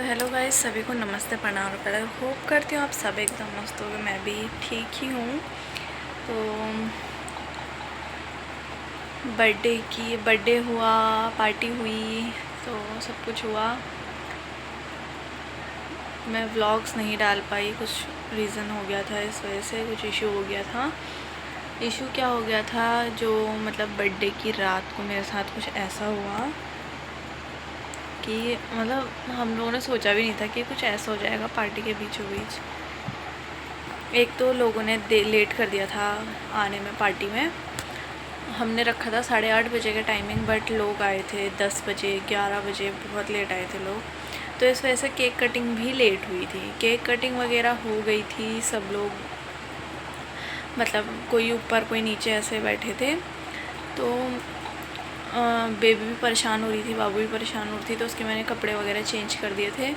Hello guys, सभी को नमस्ते प्रणाम। पहले होप करती हूँ आप सब एकदम मस्त होगे, मैं भी ठीक ही हूँ। तो बर्थडे हुआ, पार्टी हुई, तो सब कुछ हुआ। मैं व्लॉग्स नहीं डाल पाई, कुछ रीज़न हो गया था, इस वजह से कुछ इशू हो गया था। इशू क्या हो गया था, जो मतलब बर्थडे की रात को मेरे साथ कुछ ऐसा हुआ कि मतलब हम लोगों ने सोचा भी नहीं था कि कुछ ऐसा हो जाएगा पार्टी के बीचों बीच। एक तो लोगों ने लेट कर दिया था आने में पार्टी में। हमने रखा था 8:30 बजे का टाइमिंग, बट लोग आए थे 10 बजे 11 बजे, बहुत लेट आए थे लोग। तो इस वजह से केक कटिंग भी लेट हुई थी। केक कटिंग वगैरह हो गई थी, सब लोग मतलब कोई ऊपर कोई नीचे ऐसे बैठे थे। तो बेबी भी परेशान हो रही थी, बाबू भी परेशान हो रही थी, तो उसके मैंने कपड़े वगैरह चेंज कर दिए थे।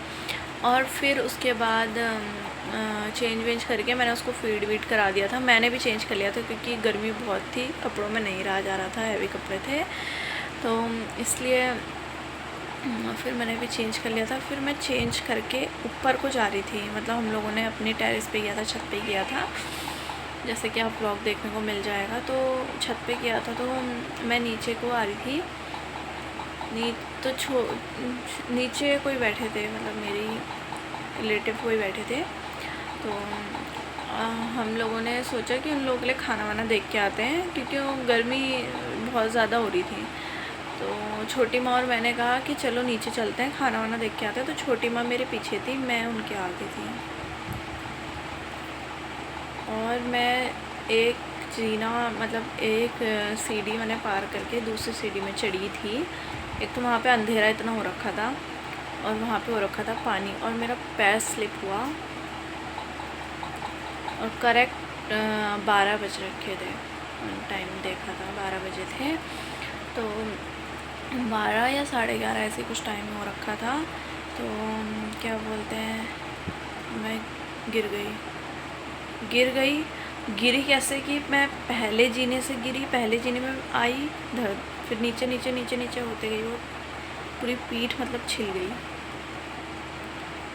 और फिर उसके बाद चेंज वेंज करके मैंने उसको फीड वीड करा दिया था। मैंने भी चेंज कर लिया था क्योंकि गर्मी बहुत थी, कपड़ों में नहीं रहा जा रहा था, हैवी कपड़े थे, तो इसलिए फिर मैंने भी चेंज कर लिया था। फिर मैं चेंज करके ऊपर को जा रही थी, मतलब हम लोगों ने अपनी टेरेस पे किया था, छत पे किया था, जैसे कि आप व्लॉग देखने को मिल जाएगा। तो छत पे किया था, तो मैं नीचे को आ रही थी। नीचे कोई बैठे थे, मतलब मेरी रिलेटिव कोई बैठे थे। तो हम लोगों ने सोचा कि उन लोगों के लिए खाना वाना देख के आते हैं, क्योंकि वो गर्मी बहुत ज़्यादा हो रही थी। तो छोटी माँ और मैंने कहा कि चलो नीचे चलते हैं, खाना वाना देख के आते हैं। तो छोटी माँ मेरे पीछे थी, मैं उनके आगे थी, और मैं एक जीना मतलब एक सीढ़ी मैंने पार करके दूसरी सीढ़ी में चढ़ी थी। एक तो वहाँ पे अंधेरा इतना हो रखा था, और वहाँ पे हो रखा था पानी, और मेरा पैर स्लिप हुआ, और करेक्ट 12 बज रखे थे। टाइम देखा था 12 बजे थे, तो 12 या 11:30 ऐसे कुछ टाइम हो रखा था। तो क्या बोलते हैं, मैं गिरी कैसे कि मैं पहले जीने से गिरी, पहले जीने में आई धड़, फिर नीचे नीचे नीचे नीचे होते गई, वो पूरी पीठ मतलब छिल गई।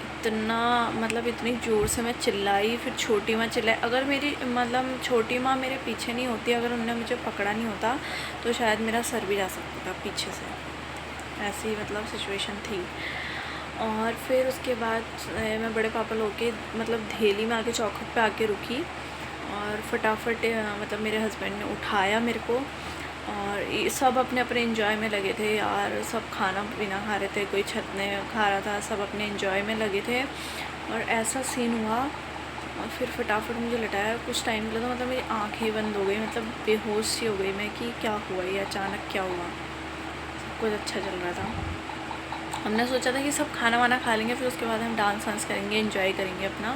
इतना मतलब इतनी ज़ोर से मैं चिल्लाई, फिर छोटी माँ चिल्लाई। अगर मेरी मतलब छोटी माँ मेरे पीछे नहीं होती, अगर उन्होंने मुझे पकड़ा नहीं होता, तो शायद मेरा सर भी जा सकता था पीछे से, ऐसी मतलब सिचुएशन थी। और फिर उसके बाद मैं बड़े पापा लोग के मतलब धेली में आके चौखट पे आके रुकी, और फटाफट मतलब मेरे हस्बैंड ने उठाया मेरे को, और सब अपने अपने एंजॉय में लगे थे यार। सब खाना पीना खा रहे थे, कोई छत में खा रहा था, सब अपने एंजॉय में लगे थे। और ऐसा सीन हुआ, और फिर फटाफट मुझे लटाया। कुछ टाइम के लिए तो मतलब मेरी आँखें बंद हो गई, मतलब बेहोश सी हो गई मैं कि क्या हुआ, ये अचानक क्या हुआ। सब कुछ अच्छा चल रहा था। हमने सोचा था कि सब खाना वाना खा लेंगे, फिर उसके बाद हम डांस वांस करेंगे, एंजॉय करेंगे अपना।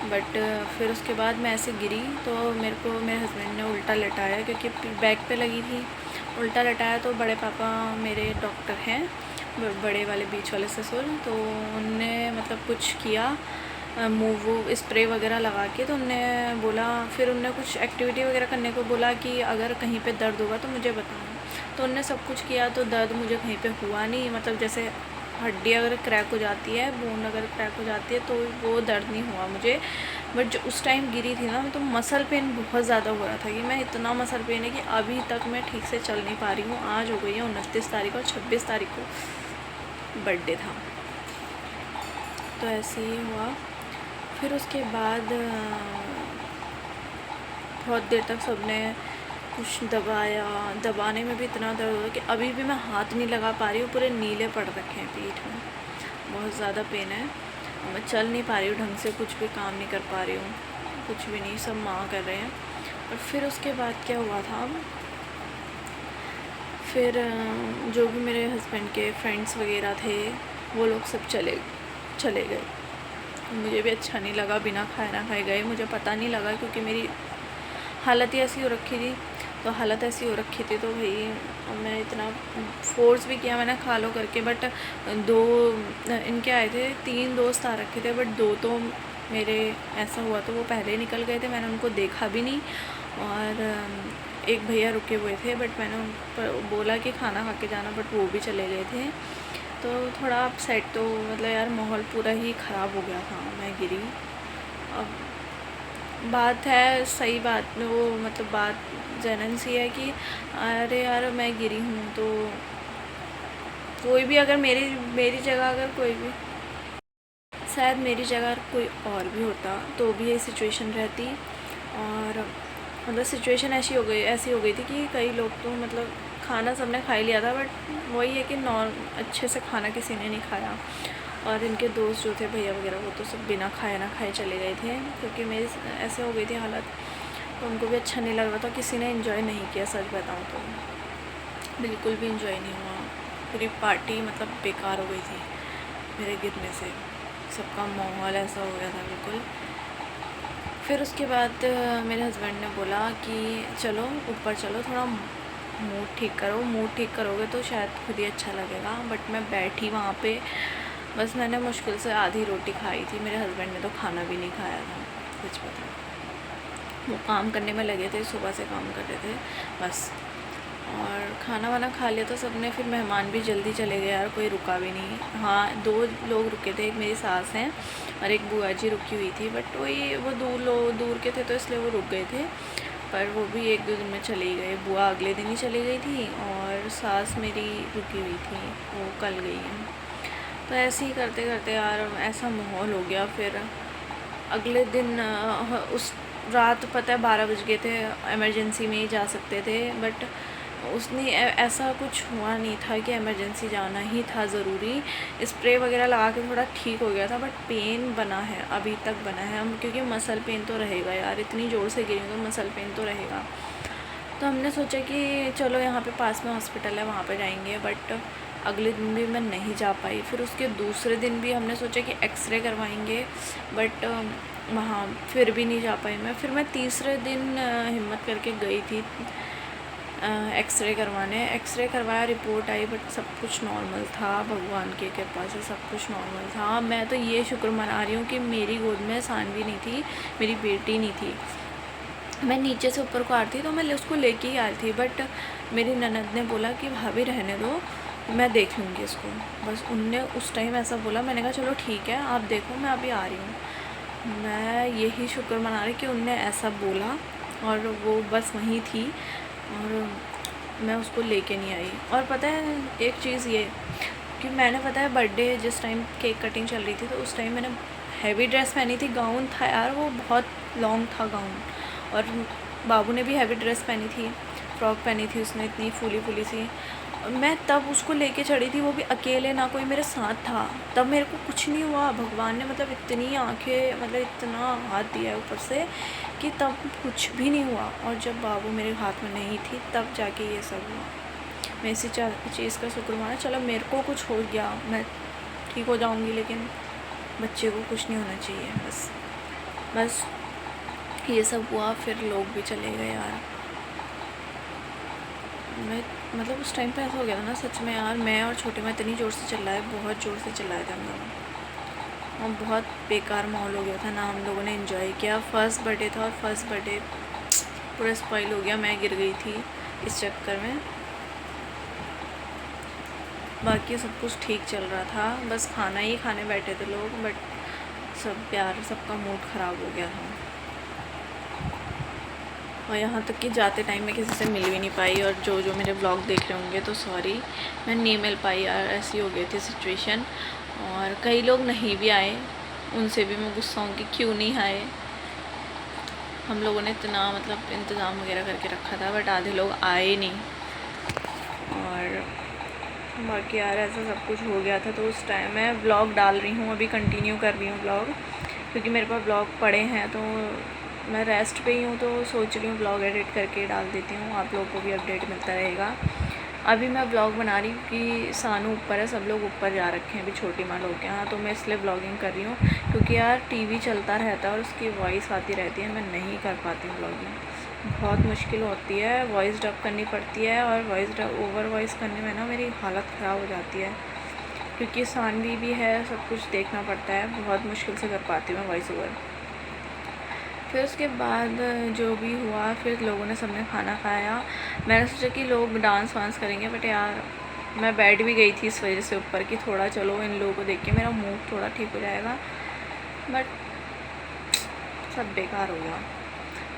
बट फिर उसके बाद मैं ऐसे गिरी, तो मेरे को मेरे हस्बैंड ने उल्टा लटाया, क्योंकि बैक पे लगी थी। उल्टा लटाया, तो बड़े पापा मेरे डॉक्टर हैं, बड़े वाले बीच वाले ससुर, तो उनने मतलब कुछ किया, मूव स्प्रे वगैरह लगा के। तो उनने बोला, फिर उनने कुछ एक्टिविटी वगैरह करने को बोला कि अगर कहीं पे दर्द होगा तो मुझे बताना। तो उनने सब कुछ किया, तो दर्द मुझे कहीं पे हुआ नहीं। मतलब जैसे हड्डी अगर क्रैक हो जाती है, बोन अगर क्रैक हो जाती है, तो वो दर्द नहीं हुआ मुझे। बट जो उस टाइम गिरी थी ना, तो मसल पेन बहुत ज़्यादा हो रहा था, कि मैं इतना मसल पेन है कि अभी तक मैं ठीक से चल नहीं पा रही हूँ। आज हो गई है 29 तारीख, और 26 तारीख को बर्थडे था। तो ऐसे ही हुआ। फिर उसके बाद बहुत देर तक सबने कुछ दबाया, दबाने में भी इतना दर्द हुआ कि अभी भी मैं हाथ नहीं लगा पा रही हूँ, पूरे नीले पड़ रखे हैं पीठ में, बहुत ज़्यादा पेन है। मैं चल नहीं पा रही हूँ ढंग से, कुछ भी काम नहीं कर पा रही हूँ, कुछ भी नहीं, सब माँ कर रहे हैं। और फिर उसके बाद क्या हुआ था, फिर जो भी मेरे हस्बैंड के फ्रेंड्स वगैरह थे, वो लोग सब चले गए। मुझे भी अच्छा नहीं लगा, बिना खाए ना खाए गए। मुझे पता नहीं लगा, क्योंकि मेरी हालत ही ऐसी हो रखी थी। तो हालत ऐसी हो रखी थी, तो भाई मैं इतना फोर्स भी किया मैंने खा लो करके। बट 2 इनके आए थे, 3 दोस्त आ रखे थे, बट 2 तो मेरे ऐसा हुआ तो वो पहले निकल गए थे, मैंने उनको देखा भी नहीं। और एक भैया रुके हुए थे, बट मैंने उन पर बोला कि खाना खा के जाना, बट वो भी चले गए थे। तो थोड़ा अपसेट, तो मतलब यार माहौल पूरा ही ख़राब हो गया था, मैं गिरी। अब बात है, सही बात वो मतलब बात जनरल सी है कि अरे यार मैं गिरी हूँ, तो कोई भी अगर मेरी मेरी जगह अगर कोई भी शायद मेरी जगह कोई और भी होता तो भी ये सिचुएशन रहती। और मतलब सिचुएशन ऐसी हो गई थी कि कई लोग तो मतलब खाना सबने खा ही लिया था, बट वही है कि अच्छे से खाना किसी ने नहीं खाया। और इनके दोस्त जो थे भैया वगैरह, वो तो सब बिना खाए ना खाए चले गए थे, क्योंकि मेरी ऐसे हो गई थी हालत, तो उनको भी अच्छा नहीं लग रहा था। किसी ने इन्जॉय नहीं किया, सच बताऊँ तो बिल्कुल भी इन्जॉय नहीं हुआ। पूरी पार्टी मतलब बेकार हो गई थी मेरे गिरने से, सबका माहौल ऐसा हो गया था बिल्कुल। फिर उसके बाद मेरे हस्बैंड ने बोला कि चलो ऊपर चलो, थोड़ा मूड ठीक करो, मूड ठीक करोगे तो शायद खुद ही अच्छा लगेगा। बट मैं बैठी वहाँ पे, बस मैंने मुश्किल से आधी रोटी खाई थी, मेरे हस्बैंड ने तो खाना भी नहीं खाया था। कुछ पता, वो काम करने में लगे थे, सुबह से काम कर रहे थे बस। और खाना वाना खा लिया तो सबने, फिर मेहमान भी जल्दी चले गए यार, कोई रुका भी नहीं। हाँ 2 लोग रुके थे, एक मेरी सास हैं और एक बुआ जी रुकी हुई थी, बट वही वो दूर के थे तो इसलिए वो रुक गए थे। पर वो भी 1-2 दिन में चले ही गए। बुआ अगले दिन ही चली गई थी और सास मेरी रुकी हुई थी, वो कल गई हैं। तो ऐसे ही करते करते यार ऐसा माहौल हो गया। फिर अगले दिन उस रात पता है 12 बज गए थे, इमरजेंसी में ही जा सकते थे, बट उसने ऐसा कुछ हुआ नहीं था कि इमरजेंसी जाना ही था ज़रूरी। स्प्रे वगैरह लगा के थोड़ा ठीक हो गया था, बट पेन बना है, अभी तक बना है। हम क्योंकि मसल पेन तो रहेगा यार, इतनी ज़ोर से गिरी तो मसल पेन तो रहेगा। तो हमने सोचा कि चलो यहाँ पे पास में हॉस्पिटल है, वहाँ पे जाएंगे, बट अगले दिन भी मैं नहीं जा पाई। फिर उसके दूसरे दिन भी हमने सोचा कि एक्सरे करवाएंगे, बट वहाँ फिर भी नहीं जा पाई मैं। फिर मैं तीसरे दिन हिम्मत करके गई थी एक्सरे करवाने। एक्सरे करवाया, रिपोर्ट आई, बट सब कुछ नॉर्मल था, भगवान की कृपा से सब कुछ नॉर्मल था। मैं तो ये शुक्र मना रही हूँ कि मेरी गोद में सानवी नहीं थी, मेरी बेटी नहीं थी। मैं नीचे से ऊपर को आ रही थी तो मैं उसको लेके ही आई थी, बट मेरी ननद ने बोला कि भाभी रहने दो, मैं देख लूँगी इसको। बस उनने उस टाइम ऐसा बोला, मैंने कहा चलो ठीक है आप देखो, मैं अभी आ रही हूँ। मैं यही शुक्र मना रही कि उनने ऐसा बोला और वो बस वहीं थी और मैं उसको लेके नहीं आई। और पता है एक चीज़ ये कि मैंने, पता है बर्थडे जिस टाइम केक कटिंग चल रही थी तो उस टाइम मैंने हैवी ड्रेस पहनी थी, गाउन था यार, वो बहुत लॉन्ग था गाउन, और बाबू ने भी हैवी ड्रेस पहनी थी, फ्रॉक पहनी थी उसने इतनी फूली फूली सी। और मैं तब उसको लेके चढ़ी थी, वो भी अकेले, ना कोई मेरे साथ था। तब मेरे को कुछ नहीं हुआ, भगवान ने मतलब इतनी आंखें, मतलब इतना हाथ दिया है ऊपर से कि तब कुछ भी नहीं हुआ। और जब बाबू मेरे हाथ में नहीं थी तब जाके ये सब हुआ। मैं इसी चीज़ का शुक्र माना, चलो मेरे को कुछ हो गया, मैं ठीक हो जाऊंगी, लेकिन बच्चे को कुछ नहीं होना चाहिए। बस ये सब हुआ। फिर लोग भी चले गए यार। मैं मतलब उस टाइम पे ऐसा हो गया था ना सच में यार, मैं और छोटे में इतनी ज़ोर से चिल्लाए, बहुत ज़ोर से चिल्लाए थे हम लोग, और बहुत बेकार माहौल हो गया था ना। हम लोगों ने एंजॉय किया, फर्स्ट बर्थडे था और फर्स्ट बर्थडे पूरा स्पॉइल हो गया, मैं गिर गई थी इस चक्कर में। बाकी सब कुछ ठीक चल रहा था, बस खाना ही खाने बैठे थे लोग, बट सब प्यार, सबका मूड ख़राब हो गया था। और यहाँ तक कि जाते टाइम मैं किसी से मिल भी नहीं पाई, और जो मेरे ब्लॉग देख रहे होंगे तो सॉरी, मैं नहीं मिल पाई यार, ऐसी हो गई थी सिचुएशन। और कई लोग नहीं भी आए, उनसे भी मैं गुस्सा हूँ कि क्यों नहीं आए। हम लोगों ने इतना मतलब इंतज़ाम वगैरह करके रखा था, बट आधे लोग आए नहीं। और बाकी यार ऐसा सब कुछ हो गया था। तो उस टाइम मैं ब्लॉग डाल रही हूँ, अभी कंटिन्यू कर रही हूँ ब्लॉग, क्योंकि मेरे पास ब्लॉग पड़े हैं, तो मैं रेस्ट पे ही हूँ, तो सोच रही हूँ ब्लॉग एडिट करके डाल देती हूँ, आप लोगों को भी अपडेट मिलता रहेगा। अभी मैं ब्लॉग बना रही हूँ कि सानू ऊपर है, सब लोग ऊपर जा रखे हैं अभी छोटी माँ लोग के यहाँ, तो मैं इसलिए ब्लॉगिंग कर रही हूँ, क्योंकि यार टीवी चलता रहता है और उसकी वॉइस आती रहती है, मैं नहीं कर पाती हूँ ब्लॉगिंग, बहुत मुश्किल होती है, वॉइस डब करनी पड़ती है, और वॉइस डब ओवर वॉइस करने में ना मेरी हालत ख़राब हो जाती है, क्योंकि सानवी भी है, सब कुछ देखना पड़ता है, बहुत मुश्किल से कर पाती हूँ मैं वॉइस ओवर। फिर उसके बाद जो भी हुआ, फिर लोगों ने सबने खाना खाया। मैंने सोचा कि लोग डांस वांस करेंगे, बट यार मैं बैठ भी गई थी इस वजह से ऊपर कि थोड़ा चलो इन लोगों को देख के मेरा मूड थोड़ा ठीक हो जाएगा, बट सब बेकार हो गया।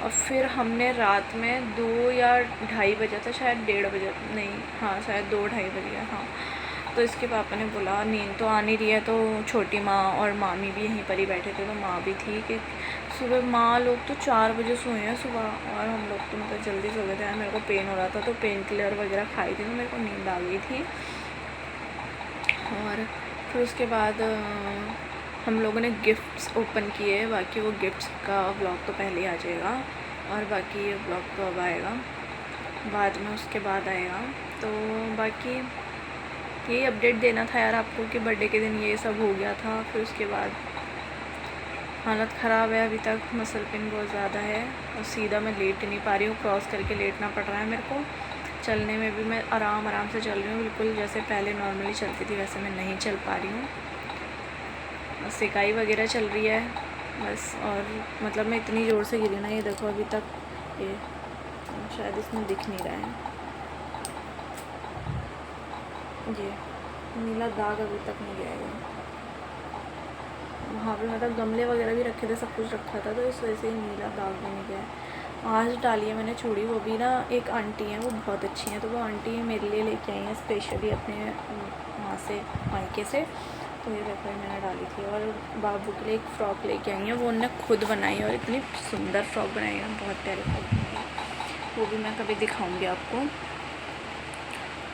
और फिर हमने रात में 2 या 2:30 बजा था शायद, 1:30 बजे नहीं, हाँ शायद 2-2:30 बज गया, हाँ। तो इसके पापा ने बोला नींद तो आ नहीं रही है, तो छोटी माँ और मामी भी यहीं पर ही बैठे थे, तो माँ भी थी कि सुबह माँ लोग तो 4 बजे सोए हैं सुबह, और हम लोग तो मतलब जल्दी सो गए थे। मेरे को पेन हो रहा था तो पेन किलर वगैरह खाई थी, तो मेरे को नींद आ गई थी। और फिर उसके बाद हम लोगों ने गिफ्ट्स ओपन किए। बाकी वो गिफ्ट्स का व्लॉग तो पहले ही आ जाएगा, और बाकी ये व्लॉग तो अब आएगा बाद में, उसके बाद आएगा। तो बाकी यही अपडेट देना था यार आपको कि बर्थडे के दिन ये सब हो गया था। फिर उसके बाद हालत ख़राब है अभी तक, मसल पेन बहुत ज़्यादा है, और सीधा मैं लेट नहीं पा रही हूँ, क्रॉस करके लेटना पड़ रहा है मेरे को। चलने में भी मैं आराम से चल रही हूँ, बिल्कुल जैसे पहले नॉर्मली चलती थी वैसे मैं नहीं चल पा रही हूँ। सिकाई वगैरह चल रही है बस, और मतलब मैं इतनी ज़ोर से गिरी ना, ये देखो अभी तक ये शायद इसमें दिख नहीं रहा है, ये नीला दाग अभी तक नहीं गया है। वहाँ पे मतलब गमले वगैरह भी रखे थे, सब कुछ रखा था, तो इस वजह से नीला दाग भी नहीं गया है। आज डाली है मैंने चूड़ी, वो भी ना एक आंटी हैं, वो बहुत अच्छी हैं, तो वो आंटी मेरे लिए लेके आई हैं स्पेशली अपने वहाँ से, मायके से। तो ये देखो मैंने डाली थी। और बाबू के लिए एक फ़्रॉक लेके आई हैं, वो उन्होंने खुद बनाई है, और इतनी सुंदर फ्रॉक बनाई है, बहुत प्यारी फ्रॉक बनाई है, वो भी मैं कभी दिखाऊँगी आपको।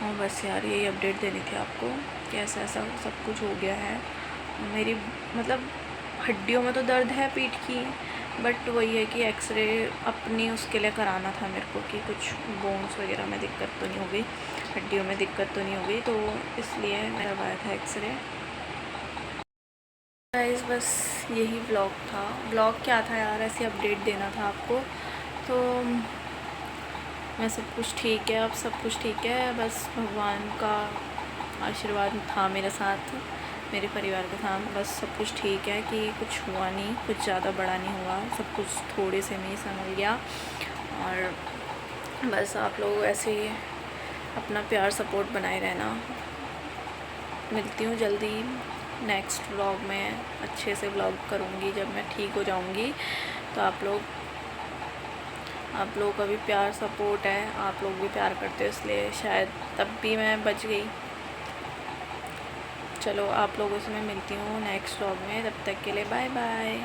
और बस यार यही अपडेट देनी थी आपको कि ऐसा ऐसा सब कुछ हो गया है। मेरी मतलब हड्डियों में तो दर्द है पीठ की, बट वही है कि एक्सरे अपनी उसके लिए कराना था मेरे को कि कुछ बोन्स वगैरह में दिक्कत तो नहीं हो गई, हड्डियों में दिक्कत तो नहीं हो गई, तो इसलिए मेरा आया था एक्सरे। गाइस बस यही व्लॉग था। व्लॉग क्या था यार, ऐसी अपडेट देना था आपको। तो मैं सब कुछ ठीक है, अब सब कुछ ठीक है, बस भगवान का आशीर्वाद था मेरे साथ, मेरे परिवार के साथ, बस सब कुछ ठीक है कि कुछ हुआ नहीं, कुछ ज़्यादा बड़ा नहीं हुआ, सब कुछ थोड़े से में ही संभल गया। और बस आप लोग ऐसे ही अपना प्यार सपोर्ट बनाए रहना। मिलती हूँ जल्दी नेक्स्ट व्लॉग में, अच्छे से व्लॉग करूँगी जब मैं ठीक हो जाऊँगी। तो आप लोगों का भी प्यार सपोर्ट है, आप लोग भी प्यार करते हो, इसलिए शायद तब भी मैं बच गई। चलो आप लोगों से मैं मिलती हूँ नेक्स्ट व्लॉग में, तब तक के लिए बाय बाय।